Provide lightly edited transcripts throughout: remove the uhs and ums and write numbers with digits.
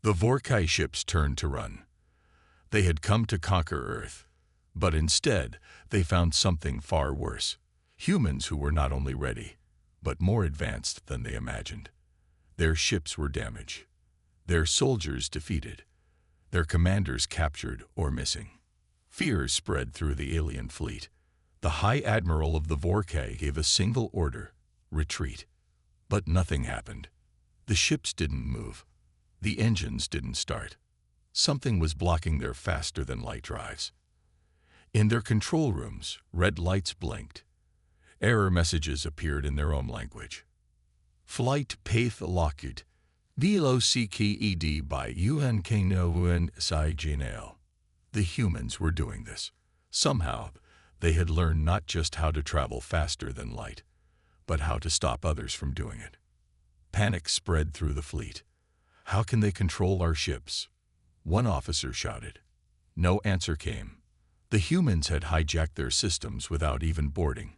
The Vorkai ships turned to run. They had come to conquer Earth, but instead they found something far worse. Humans who were not only ready, but more advanced than they imagined. Their ships were damaged, their soldiers defeated, their commanders captured or missing. Fear spread through the alien fleet. The High Admiral of the Vorkai gave a single order: retreat. But nothing happened. The ships didn't move. The engines didn't start. Something was blocking their faster-than-light drives. In their control rooms, red lights blinked. Error messages appeared in their own language. Flight Path Locked, VLOCKED by UNKNOWN SIGNAL. The humans were doing this. Somehow, they had learned not just how to travel faster than light, but how to stop others from doing it. Panic spread through the fleet. How can they control our ships? One officer shouted. No answer came. The humans had hijacked their systems without even boarding.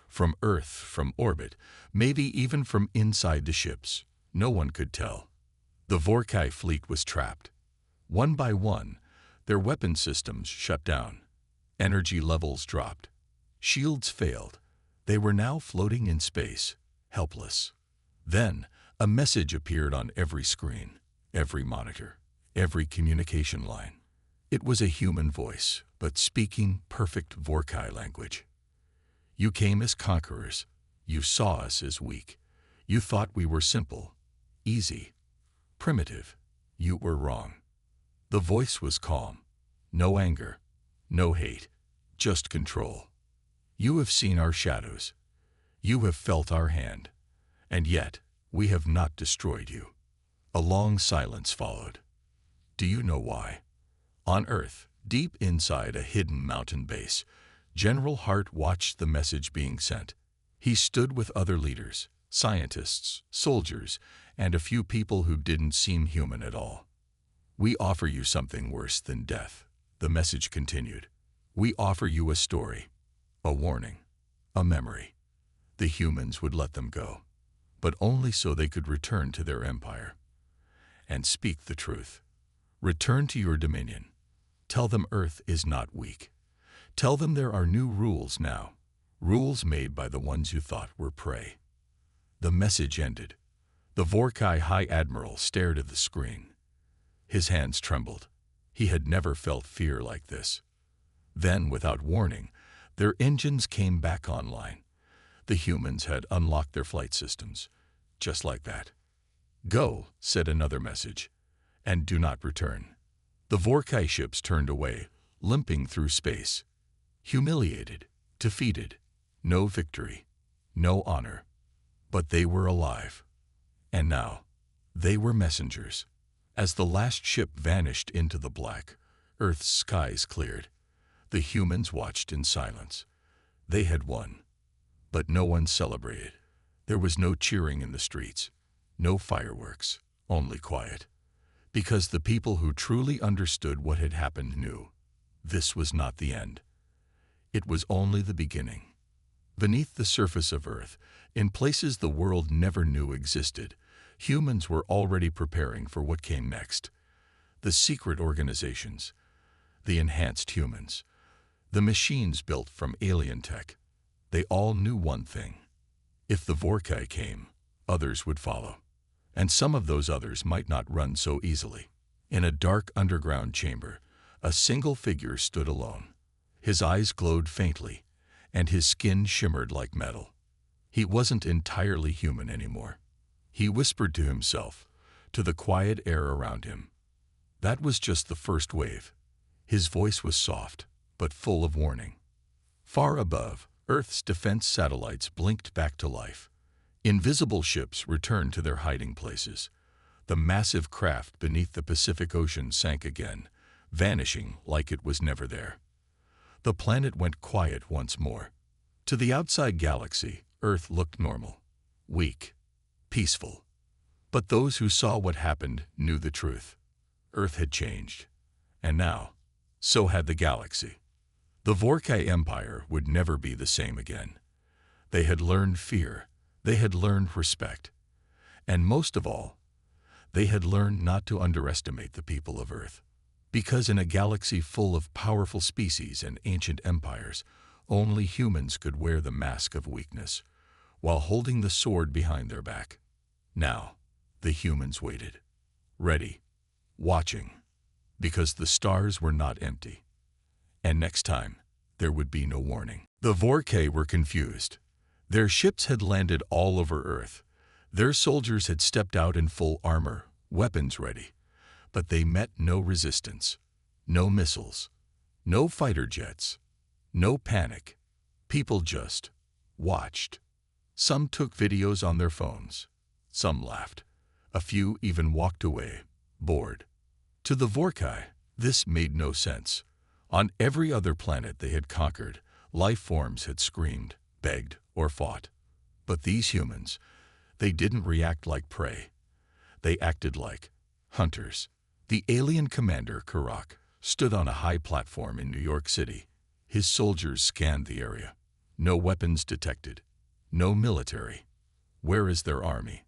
From Earth, from orbit, maybe even from inside the ships. No one could tell. The Vorkai fleet was trapped. One by one, their weapon systems shut down. Energy levels dropped. Shields failed. They were now floating in space, helpless. Then, a message appeared on every screen, every monitor, every communication line. It was a human voice, but speaking perfect Vorkai language. You came as conquerors. You saw us as weak. You thought we were simple, easy, primitive. You were wrong. The voice was calm. No anger, no hate, just control. You have seen our shadows. You have felt our hand. And yet, we have not destroyed you. A long silence followed. Do you know why? On Earth, deep inside a hidden mountain base, General Hart watched the message being sent. He stood with other leaders, scientists, soldiers, and a few people who didn't seem human at all. We offer you something worse than death, the message continued. We offer you a story, a warning, a memory. The humans would let them go, but only so they could return to their empire and speak the truth. Return to your dominion. Tell them Earth is not weak. Tell them there are new rules now, rules made by the ones you thought were prey. The message ended. The Vorkai High Admiral stared at the screen. His hands trembled. He had never felt fear like this. Then, without warning, their engines came back online. The humans had unlocked their flight systems, just like that. Go, said another message, and do not return. The Vorkai ships turned away, limping through space. Humiliated, defeated, no victory, no honor. But they were alive. And now, they were messengers. As the last ship vanished into the black, Earth's skies cleared. The humans watched in silence. They had won. But no one celebrated. There was no cheering in the streets, no fireworks, only quiet. Because the people who truly understood what had happened knew this was not the end. It was only the beginning. Beneath the surface of Earth, in places the world never knew existed, humans were already preparing for what came next. The secret organizations, the enhanced humans, the machines built from alien tech, they all knew one thing. If the Vorkai came, others would follow. And some of those others might not run so easily. In a dark underground chamber, a single figure stood alone. His eyes glowed faintly, and his skin shimmered like metal. He wasn't entirely human anymore. He whispered to himself, to the quiet air around him. That was just the first wave. His voice was soft, but full of warning. Far above, Earth's defense satellites blinked back to life. Invisible ships returned to their hiding places. The massive craft beneath the Pacific Ocean sank again, vanishing like it was never there. The planet went quiet once more. To the outside galaxy, Earth looked normal, weak, peaceful. But those who saw what happened knew the truth. Earth had changed. And now, so had the galaxy. The Vorkai Empire would never be the same again. They had learned fear. They had learned respect. And most of all, They had learned not to underestimate the people of Earth, because in a galaxy full of powerful species and ancient empires, only humans could wear the mask of weakness, while holding the sword behind their back. Now, the humans waited, ready, watching, because the stars were not empty. And next time, there would be no warning. The Vorkay were confused. Their ships had landed all over Earth. Their soldiers had stepped out in full armor, weapons ready. But they met no resistance, no missiles, no fighter jets, no panic. People just watched. Some took videos on their phones. Some laughed. A few even walked away, bored. To the Vorkay, this made no sense. On every other planet they had conquered, life forms had screamed, begged, or fought. But these humans, they didn't react like prey. They acted like hunters. The alien commander, Karak, stood on a high platform in New York City. His soldiers scanned the area. No weapons detected. No military. Where is their army?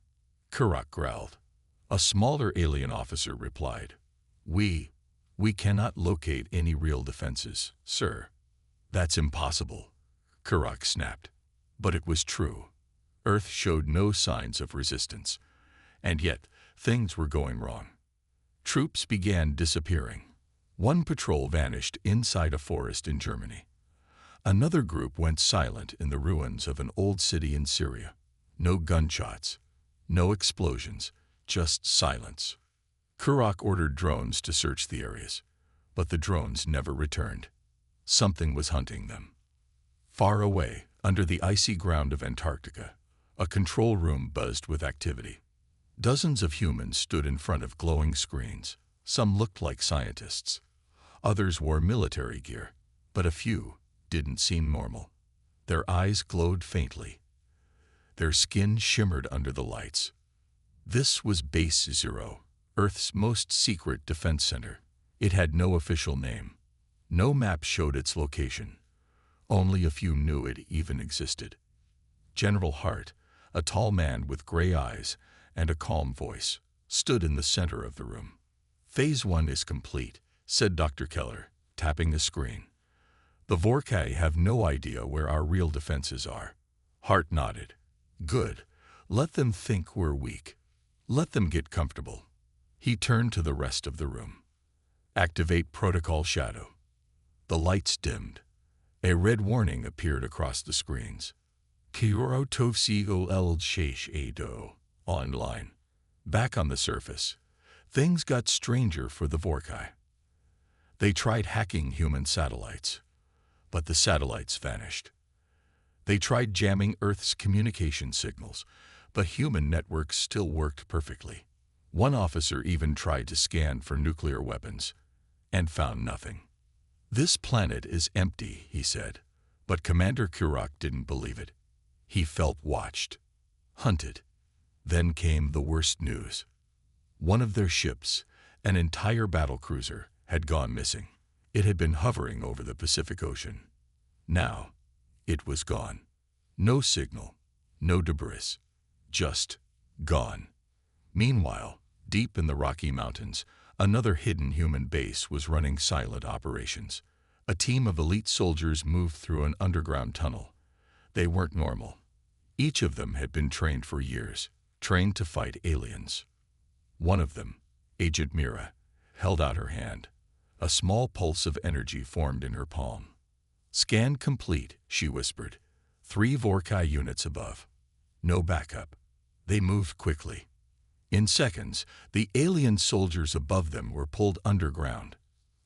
Karak growled. A smaller alien officer replied, We cannot locate any real defenses, sir. That's impossible, Karak snapped. But it was true. Earth showed no signs of resistance. And yet, things were going wrong. Troops began disappearing. One patrol vanished inside a forest in Germany. Another group went silent in the ruins of an old city in Syria. No gunshots, no explosions, just silence. Karak ordered drones to search the areas, but the drones never returned. Something was hunting them. Far away, under the icy ground of Antarctica, a control room buzzed with activity. Dozens of humans stood in front of glowing screens. Some looked like scientists. Others wore military gear, but a few didn't seem normal. Their eyes glowed faintly. Their skin shimmered under the lights. This was Base Zero, Earth's most secret defense center. It had no official name. No map showed its location. Only a few knew it even existed. General Hart, a tall man with gray eyes and a calm voice, stood in the center of the room. Phase 1 is complete, said Dr. Keller, tapping the screen. The Vorkay have no idea where our real defenses are. Hart nodded. Good. Let them think we're weak. Let them get comfortable. He turned to the rest of the room. Activate Protocol Shadow. The lights dimmed. A red warning appeared across the screens. Kioro Tovsigo El Sheish Ado. Online. Back on the surface, things got stranger for the Vorkay. They tried hacking human satellites, but the satellites vanished. They tried jamming Earth's communication signals, but human networks still worked perfectly. One officer even tried to scan for nuclear weapons, and found nothing. This planet is empty, he said, but Commander Kurak didn't believe it. He felt watched, hunted. Then came the worst news. One of their ships, an entire battlecruiser, had gone missing. It had been hovering over the Pacific Ocean. Now, it was gone. No signal, no debris, just gone. Meanwhile, deep in the Rocky Mountains, another hidden human base was running silent operations. A team of elite soldiers moved through an underground tunnel. They weren't normal. Each of them had been trained for years, trained to fight aliens. One of them, Agent Mira, held out her hand. A small pulse of energy formed in her palm. Scan complete, she whispered. 3 Vorkay units above. No backup. They moved quickly. In seconds, the alien soldiers above them were pulled underground.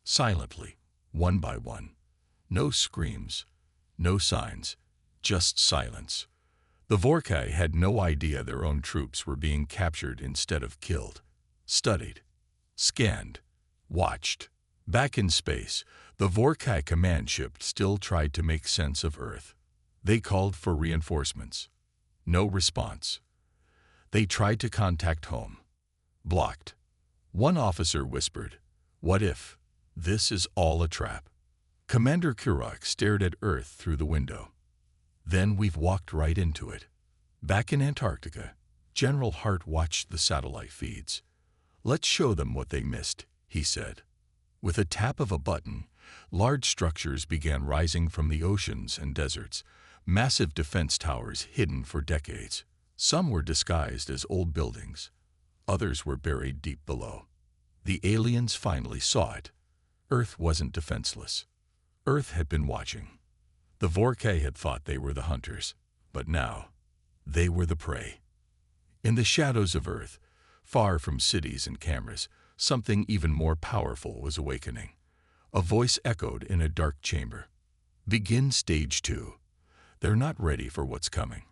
Silently, one by one. No screams, no signs, just silence. The Vorkay had no idea their own troops were being captured instead of killed. Studied, scanned, watched. Back in space, the Vorkay command ship still tried to make sense of Earth. They called for reinforcements. No response. They tried to contact home. Blocked. One officer whispered, "What if this is all a trap?" Commander Kurak stared at Earth through the window. Then we've walked right into it. Back in Antarctica, General Hart watched the satellite feeds. "Let's show them what they missed," he said. With a tap of a button, large structures began rising from the oceans and deserts, massive defense towers hidden for decades. Some were disguised as old buildings. Others were buried deep below. The aliens finally saw it. Earth wasn't defenseless. Earth had been watching. The Vorkay had thought they were the hunters, but now they were the prey. In the shadows of Earth, far from cities and cameras, something even more powerful was awakening. A voice echoed in a dark chamber. "Begin stage 2. They're not ready for what's coming."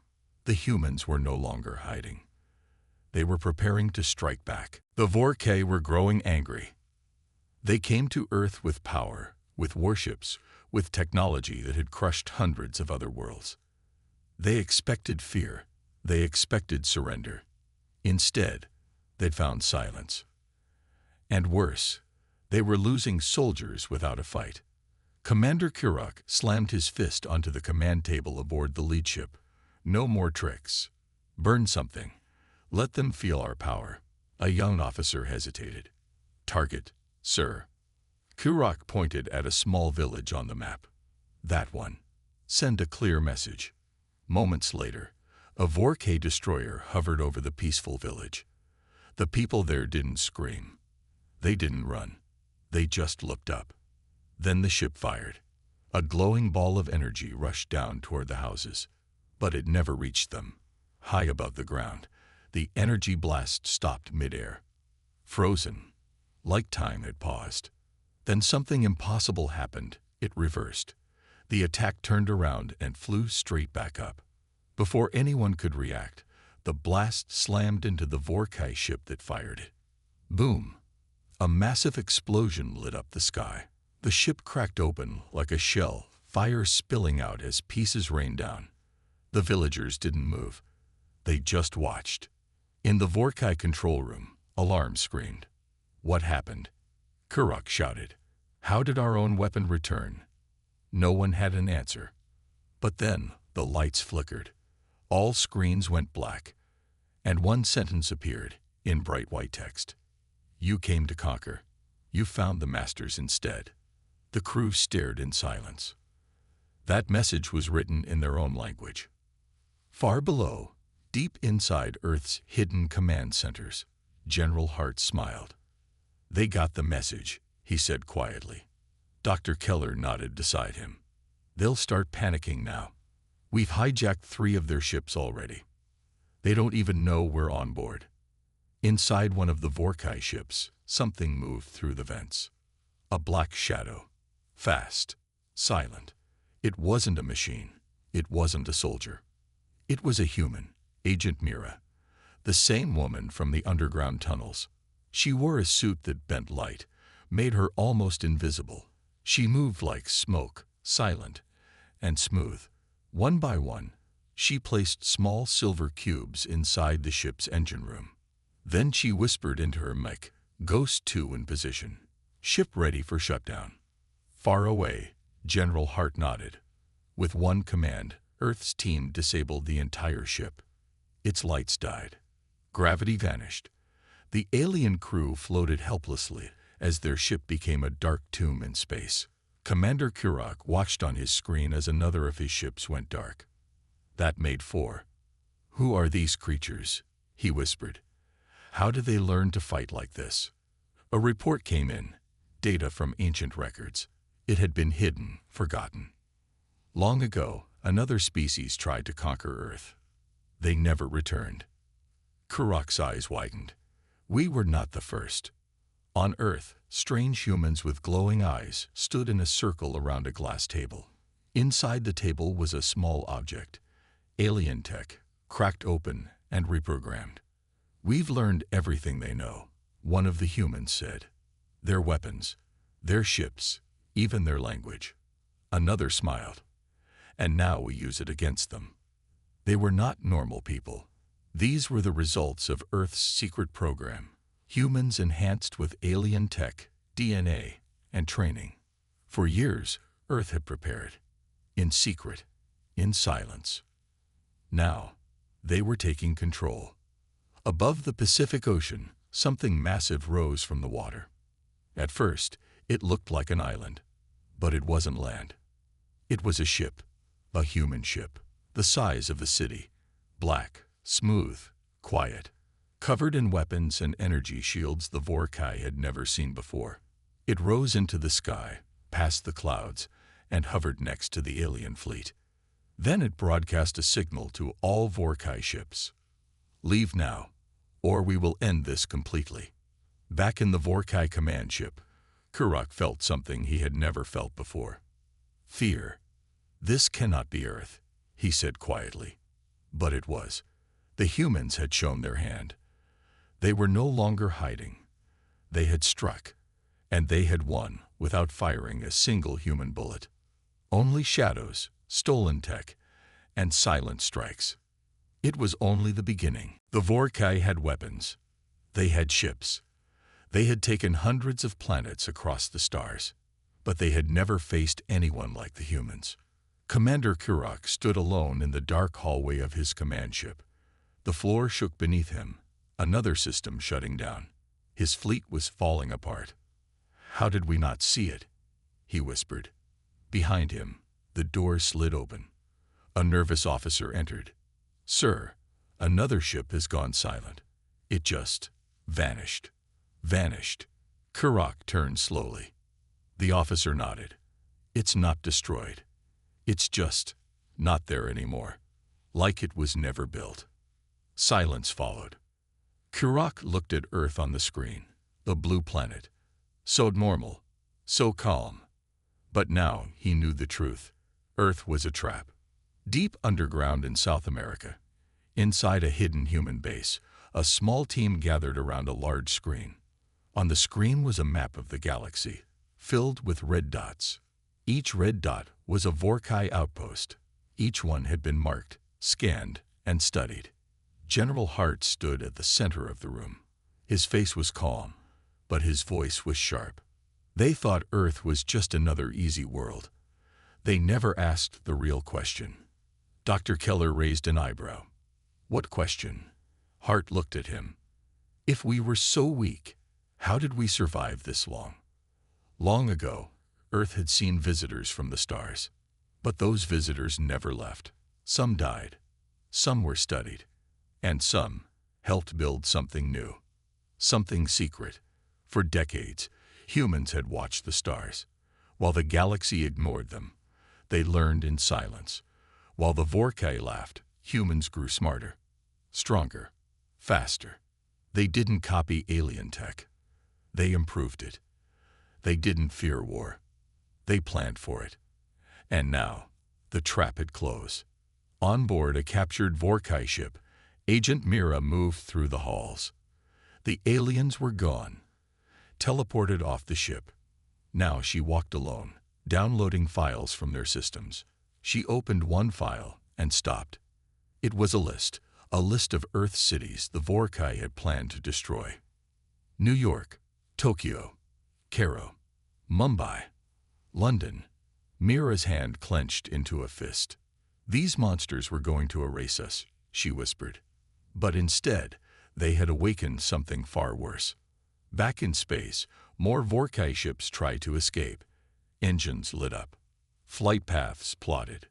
The humans were no longer hiding. They were preparing to strike back. The Vorkay were growing angry. They came to Earth with power, with warships, with technology that had crushed hundreds of other worlds. They expected fear. They expected surrender. Instead, they'd found silence. And worse, they were losing soldiers without a fight. Commander Kurok slammed his fist onto the command table aboard the lead ship. "No more tricks. Burn something. Let them feel our power." A young officer hesitated. "Target, sir." Kurok pointed at a small village on the map. "That one. Send a clear message." Moments later, a Vorkay destroyer hovered over the peaceful village. The people there didn't scream. They didn't run. They just looked up. Then the ship fired. A glowing ball of energy rushed down toward the houses, but it never reached them. High above the ground, the energy blast stopped midair. Frozen, like time had paused. Then something impossible happened. It reversed. The attack turned around and flew straight back up. Before anyone could react, the blast slammed into the Vorkay ship that fired it. Boom! A massive explosion lit up the sky. The ship cracked open like a shell, fire spilling out as pieces rained down. The villagers didn't move. They just watched. In the Vorkay control room, alarms screamed. "What happened?" Kurok shouted. "How did our own weapon return?" No one had an answer. But then the lights flickered. All screens went black, and one sentence appeared in bright white text. "You came to conquer. You found the masters instead." The crew stared in silence. That message was written in their own language. Far below, deep inside Earth's hidden command centers, General Hart smiled. "They got the message," he said quietly. Dr. Keller nodded beside him. "They'll start panicking now. We've hijacked 3 of their ships already. They don't even know we're on board." Inside one of the Vorkay ships, something moved through the vents. A black shadow. Fast. Silent. It wasn't a machine. It wasn't a soldier. It was a human, Agent Mira, the same woman from the underground tunnels. She wore a suit that bent light, made her almost invisible. She moved like smoke, silent and smooth. One by one, she placed small silver cubes inside the ship's engine room. Then she whispered into her mic, "Ghost 2 in position. Ship ready for shutdown." Far away, General Hart nodded. With one command, Earth's team disabled the entire ship. Its lights died. Gravity vanished. The alien crew floated helplessly as their ship became a dark tomb in space. Commander Kurok watched on his screen as another of his ships went dark. That made 4. "Who are these creatures?" he whispered. "How did they learn to fight like this?" A report came in, data from ancient records. It had been hidden, forgotten. Long ago, another species tried to conquer Earth. They never returned. Kurok's eyes widened. "We were not the first." On Earth, strange humans with glowing eyes stood in a circle around a glass table. Inside the table was a small object, alien tech, cracked open and reprogrammed. "We've learned everything they know," one of the humans said. "Their weapons, their ships, even their language." Another smiled. "And now we use it against them." They were not normal people. These were the results of Earth's secret program. Humans enhanced with alien tech, DNA, and training. For years, Earth had prepared. In secret, in silence. Now, they were taking control. Above the Pacific Ocean, something massive rose from the water. At first, it looked like an island, but it wasn't land. It was a ship, a human ship, the size of a city, black, smooth, quiet, covered in weapons and energy shields the Vorkai had never seen before. It rose into the sky, past the clouds, and hovered next to the alien fleet. Then it broadcast a signal to all Vorkai ships. "Leave now, or we will end this completely." Back in the Vorkai command ship, Kurok felt something he had never felt before. Fear. "This cannot be Earth," he said quietly. But it was. The humans had shown their hand. They were no longer hiding. They had struck, and they had won without firing a single human bullet. Only shadows, stolen tech, and silent strikes. It was only the beginning. The Vorkai had weapons. They had ships. They had taken hundreds of planets across the stars, but they had never faced anyone like the humans. Commander Kurok stood alone in the dark hallway of his command ship. The floor shook beneath him, another system shutting down. His fleet was falling apart. "How did we not see it?" he whispered. Behind him, the door slid open. A nervous officer entered. "Sir, another ship has gone silent. It just vanished." Vanished. Kurok turned slowly. The officer nodded. "It's not destroyed. It's just not there anymore. Like it was never built." Silence followed. Kurok looked at Earth on the screen, the blue planet. So normal, so calm. But now he knew the truth. Earth was a trap. Deep underground in South America, inside a hidden human base, a small team gathered around a large screen. On the screen was a map of the galaxy, filled with red dots. Each red dot was a Vorkai outpost. Each one had been marked, scanned, and studied. General Hart stood at the center of the room. His face was calm, but his voice was sharp. They thought Earth was just another easy world. They never asked the real question. Dr. Keller raised an eyebrow. "What question?" Hart looked at him. "If we were so weak, how did we survive this long?" Long ago, Earth had seen visitors from the stars. But those visitors never left. Some died, some were studied, and some helped build something new, something secret. For decades, humans had watched the stars. While the galaxy ignored them, they learned in silence. While the Vorkai laughed, humans grew smarter, stronger, faster. They didn't copy alien tech. They improved it. They didn't fear war. They planned for it. And now, the trap had closed. On board a captured Vorkai ship, Agent Mira moved through the halls. The aliens were gone, teleported off the ship. Now she walked alone, downloading files from their systems. She opened one file and stopped. It was a list of Earth cities the Vorkai had planned to destroy. New York, Tokyo, Cairo, Mumbai, London. Mira's hand clenched into a fist. "These monsters were going to erase us," she whispered. But instead, they had awakened something far worse. Back in space, more Vorkai ships tried to escape. Engines lit up. Flight paths plotted.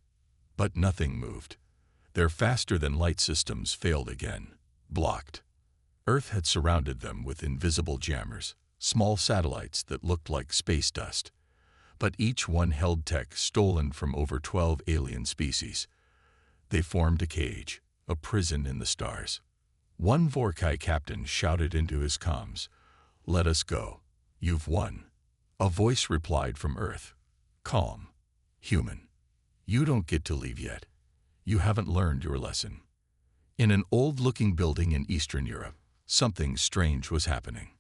But nothing moved. Their faster-than-light systems failed again, blocked. Earth had surrounded them with invisible jammers, small satellites that looked like space dust. But each one held tech stolen from over 12 alien species. They formed a cage, a prison in the stars. One Vorkai captain shouted into his comms, "Let us go. You've won." A voice replied from Earth, calm, human. "You don't get to leave yet. You haven't learned your lesson." In an old-looking building in Eastern Europe, something strange was happening.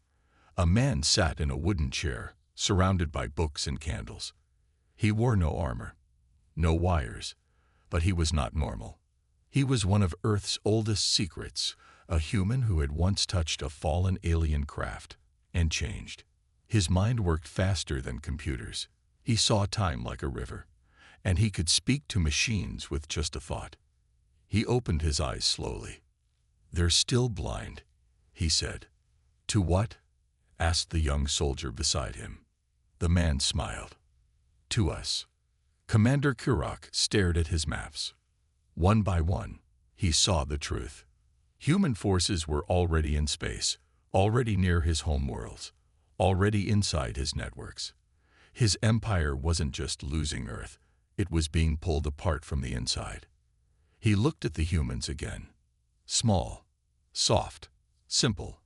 A man sat in a wooden chair, surrounded by books and candles. He wore no armor, no wires, but he was not normal. He was one of Earth's oldest secrets, a human who had once touched a fallen alien craft and changed. His mind worked faster than computers. He saw time like a river, and he could speak to machines with just a thought. He opened his eyes slowly. "They're still blind," he said. To what? Asked the young soldier beside him. The man smiled. To us. Commander Kurok stared at his maps. One by one, he saw the truth. Human forces were already in space, already near his homeworlds, already inside his networks. His empire wasn't just losing Earth, it was being pulled apart from the inside. He looked at the humans again. Small, soft, simple.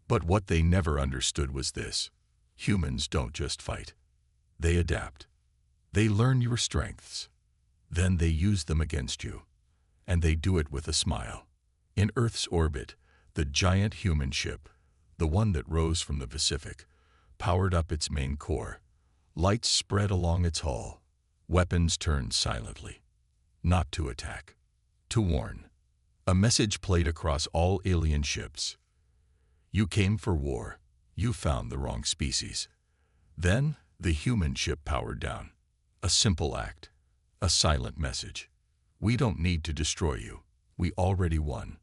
But what they never understood was this. Humans don't just fight. They adapt. They learn your strengths. Then they use them against you. And they do it with a smile. In Earth's orbit, the giant human ship, the one that rose from the Pacific, powered up its main core. Lights spread along its hull. Weapons turned silently. Not to attack. To warn. A message played across all alien ships. You came for war. You found the wrong species. Then, the human ship powered down. A simple act. A silent message. We don't need to destroy you. We already won.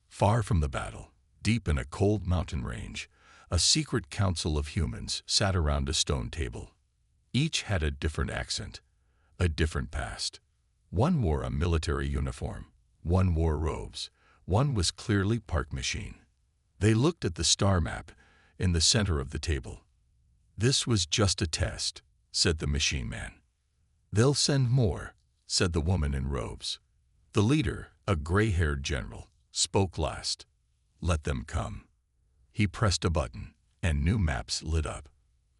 Far from the battle, deep in a cold mountain range, a secret council of humans sat around a stone table. Each had a different accent, a different past. One wore a military uniform. One wore robes. One was clearly part machine. They looked at the star map in the center of the table. This was just a test, said the machine man. They'll send more, said the woman in robes. The leader, a gray-haired general, spoke last. Let them come. He pressed a button, and new maps lit up.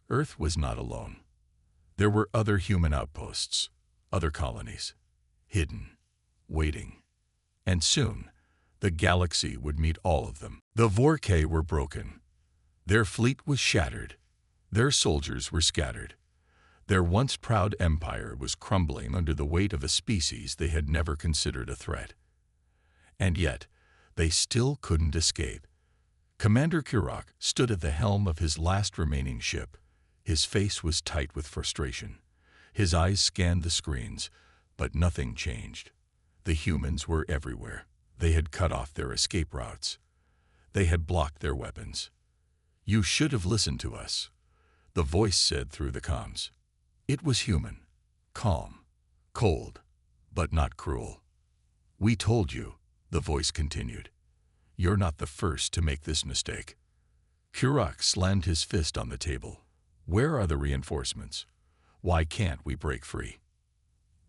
Earth was not alone. There were other human outposts, other colonies, hidden, waiting. And soon, the galaxy would meet all of them. The Vorkay were broken. Their fleet was shattered. Their soldiers were scattered. Their once proud empire was crumbling under the weight of a species they had never considered a threat. And yet, they still couldn't escape. Commander Kurok stood at the helm of his last remaining ship. His face was tight with frustration. His eyes scanned the screens, but nothing changed. The humans were everywhere. They had cut off their escape routes. They had blocked their weapons. You should have listened to us, the voice said through the comms. It was human, calm, cold, but not cruel. We told you, the voice continued. You're not the first to make this mistake. Kurok slammed his fist on the table. Where are the reinforcements? Why can't we break free?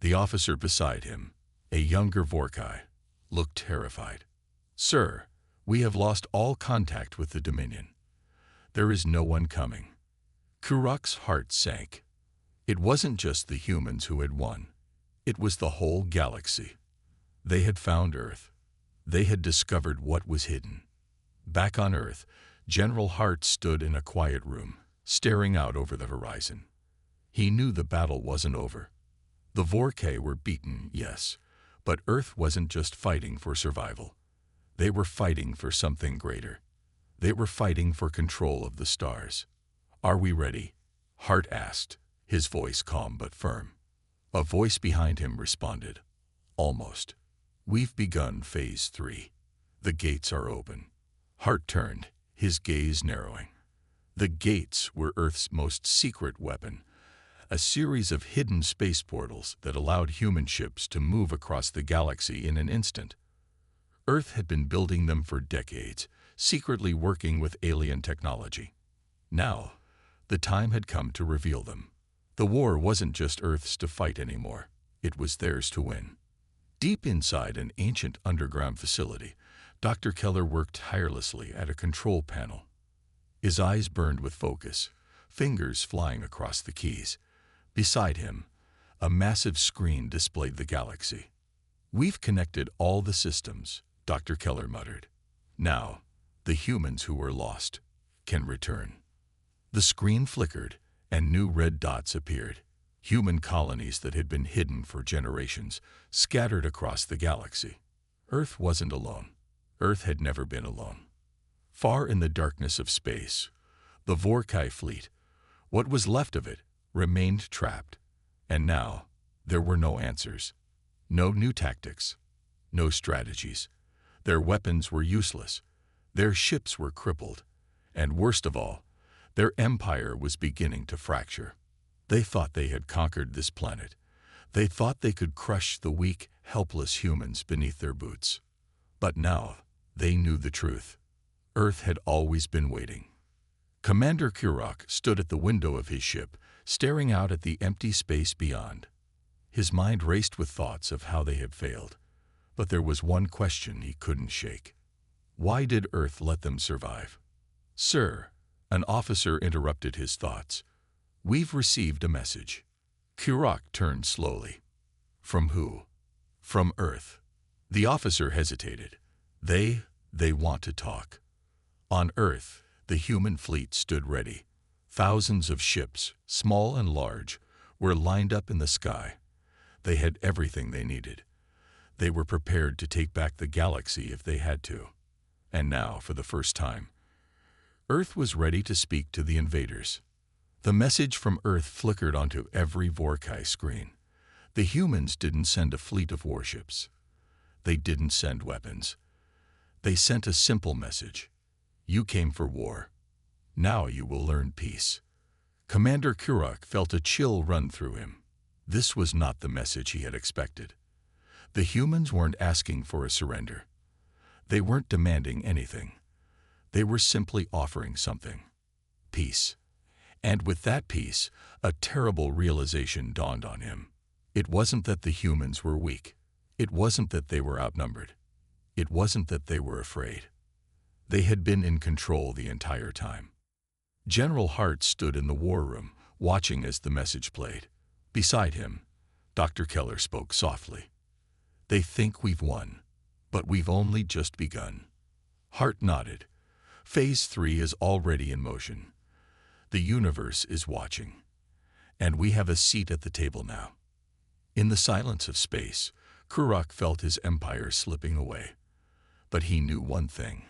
The officer beside him, a younger Vorkai, looked terrified. Sir, we have lost all contact with the Dominion. There is no one coming. Kurok's heart sank. It wasn't just the humans who had won. It was the whole galaxy. They had found Earth. They had discovered what was hidden. Back on Earth, General Hart stood in a quiet room, staring out over the horizon. He knew the battle wasn't over. The Vorkay were beaten, yes, but Earth wasn't just fighting for survival. They were fighting for something greater. They were fighting for control of the stars. Are we ready? Hart asked, his voice calm but firm. A voice behind him responded. Almost. We've begun Phase 3. The gates are open. Hart turned, his gaze narrowing. The gates were Earth's most secret weapon, a series of hidden space portals that allowed human ships to move across the galaxy in an instant. Earth had been building them for decades, secretly working with alien technology. Now, the time had come to reveal them. The war wasn't just Earth's to fight anymore. It was theirs to win. Deep inside an ancient underground facility, Dr. Keller worked tirelessly at a control panel. His eyes burned with focus, fingers flying across the keys. Beside him, a massive screen displayed the galaxy. We've connected all the systems, Dr. Keller muttered. Now, the humans who were lost can return. The screen flickered, and new red dots appeared. Human colonies that had been hidden for generations, scattered across the galaxy. Earth wasn't alone. Earth had never been alone. Far in the darkness of space, the Vorkai fleet, what was left of it, remained trapped. And now, there were no answers. No new tactics. No strategies. Their weapons were useless. Their ships were crippled. And worst of all, their empire was beginning to fracture. They thought they had conquered this planet. They thought they could crush the weak, helpless humans beneath their boots. But now, they knew the truth. Earth had always been waiting. Commander Kurok stood at the window of his ship, staring out at the empty space beyond. His mind raced with thoughts of how they had failed. But there was one question he couldn't shake. Why did Earth let them survive? "Sir," an officer interrupted his thoughts. "We've received a message." Kurok turned slowly. From who? From Earth. The officer hesitated. They want to talk. On Earth, the human fleet stood ready. Thousands of ships, small and large, were lined up in the sky. They had everything they needed. They were prepared to take back the galaxy if they had to. And now, for the first time, Earth was ready to speak to the invaders. The message from Earth flickered onto every Vorkai screen. The humans didn't send a fleet of warships. They didn't send weapons. They sent a simple message. You came for war. Now you will learn peace. Commander Kurok felt a chill run through him. This was not the message he had expected. The humans weren't asking for a surrender. They weren't demanding anything. They were simply offering something. Peace. And with that peace, a terrible realization dawned on him. It wasn't that the humans were weak. It wasn't that they were outnumbered. It wasn't that they were afraid. They had been in control the entire time. General Hart stood in the war room, watching as the message played. Beside him, Dr. Keller spoke softly. They think we've won, but we've only just begun. Hart nodded. Phase 3 is already in motion. The universe is watching. And we have a seat at the table now. In the silence of space, Kurok felt his empire slipping away. But he knew one thing.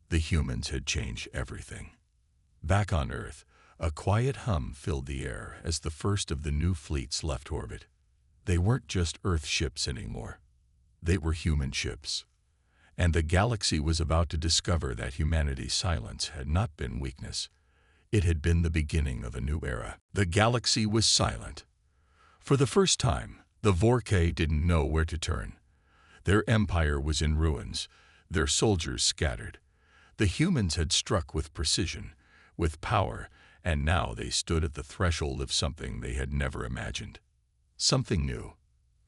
The humans had changed everything. Back on Earth, a quiet hum filled the air as the first of the new fleets left orbit. They weren't just Earth ships anymore. They were human ships. And the galaxy was about to discover that humanity's silence had not been weakness. It had been the beginning of a new era. The galaxy was silent. For the first time, the Vorkai didn't know where to turn. Their empire was in ruins, their soldiers scattered. The humans had struck with precision, with power, and now they stood at the threshold of something they had never imagined. Something new.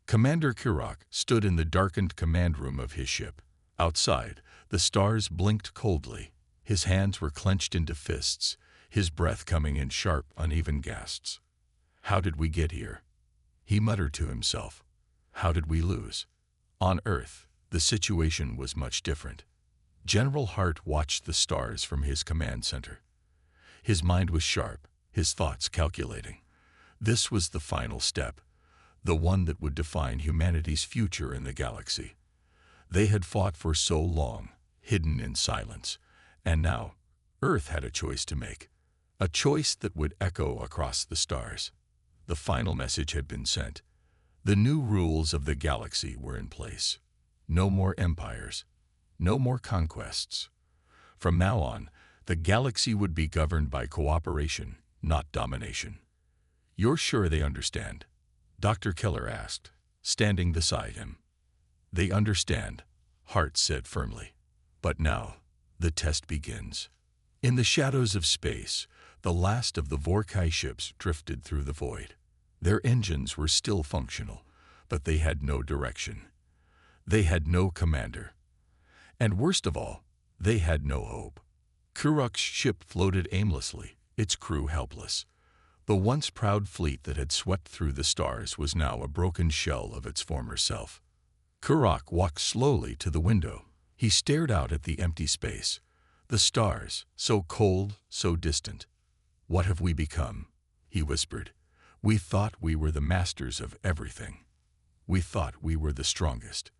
Commander Kurok stood in the darkened command room of his ship. Outside, the stars blinked coldly. His hands were clenched into fists, his breath coming in sharp, uneven gasps. How did we get here? He muttered to himself. How did we lose? On Earth, the situation was much different. General Hart watched the stars from his command center. His mind was sharp, his thoughts calculating. This was the final step, the one that would define humanity's future in the galaxy. They had fought for so long, hidden in silence, and now Earth had a choice to make, a choice that would echo across the stars. The final message had been sent. The new rules of the galaxy were in place. No more empires, no more conquests. From now on, the galaxy would be governed by cooperation, not domination. You're sure they understand? Dr. Keller asked, standing beside him. They understand, Hart said firmly. But now, the test begins. In the shadows of space, the last of the Vorkai ships drifted through the void. Their engines were still functional, but they had no direction. They had no commander. And worst of all, they had no hope. Kurok's ship floated aimlessly, its crew helpless. The once proud fleet that had swept through the stars was now a broken shell of its former self. Kurok walked slowly to the window. He stared out at the empty space. The stars, so cold, so distant. What have we become? He whispered. We thought we were the masters of everything. We thought we were the strongest.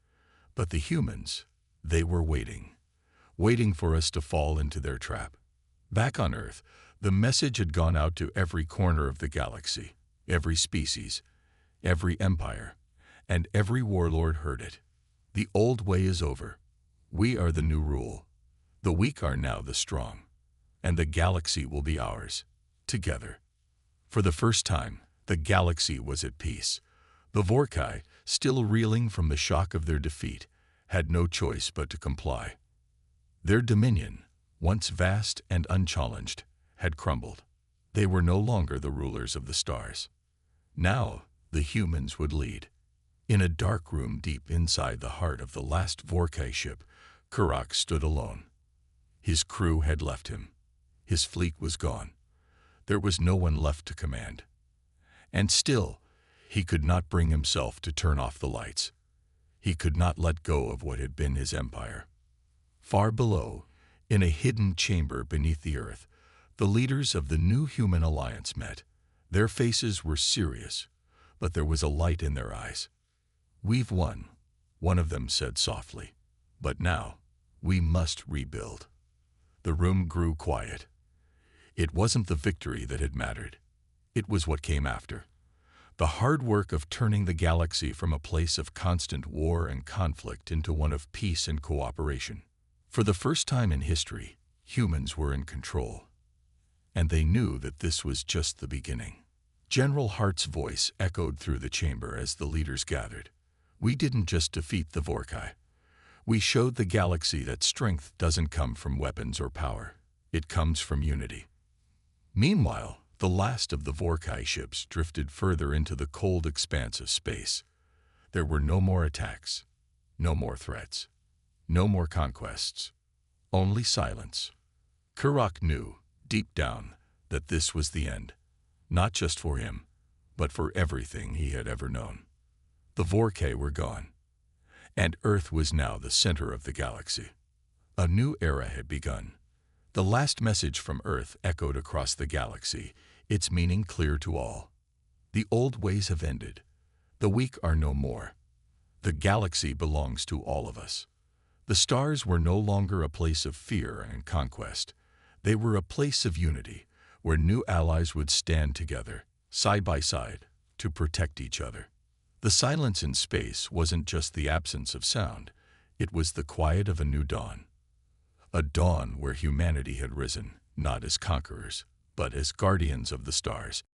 But the humans, they were waiting for us to fall into their trap. Back on Earth, the message had gone out to every corner of the galaxy, every species, every empire, and every warlord heard it. The old way is over. We are the new rule. The weak are now the strong. and the galaxy will be ours, together. For the first time, the galaxy was at peace. The Vorkai, still reeling from the shock of their defeat, had no choice but to comply. Their dominion, once vast and unchallenged, had crumbled. They were no longer the rulers of the stars. Now, the humans would lead. In a dark room deep inside the heart of the last Vorkai ship, Kurak stood alone. His crew had left him. His fleet was gone. There was no one left to command. And still, he could not bring himself to turn off the lights. He could not let go of what had been his empire. Far below, in a hidden chamber beneath the earth, the leaders of the new human alliance met. Their faces were serious, but there was a light in their eyes. "We've won," one of them said softly. "But now, we must rebuild." The room grew quiet. It wasn't the victory that had mattered. It was what came after. The hard work of turning the galaxy from a place of constant war and conflict into one of peace and cooperation. For the first time in history, humans were in control. And they knew that this was just the beginning. General Hart's voice echoed through the chamber as the leaders gathered. "We didn't just defeat the Vorkai. We showed the galaxy that strength doesn't come from weapons or power. It comes from unity." Meanwhile, the last of the Vorkai ships drifted further into the cold expanse of space. There were no more attacks, no more threats, no more conquests, only silence. Kurak knew, deep down, that this was the end, not just for him, but for everything he had ever known. The Vorkai were gone, and Earth was now the center of the galaxy. A new era had begun. The last message from Earth echoed across the galaxy, its meaning clear to all. The old ways have ended. The weak are no more. The galaxy belongs to all of us. The stars were no longer a place of fear and conquest. They were a place of unity, where new allies would stand together, side by side, to protect each other. The silence in space wasn't just the absence of sound. It was the quiet of a new dawn. A dawn where humanity had risen, not as conquerors, but as guardians of the stars.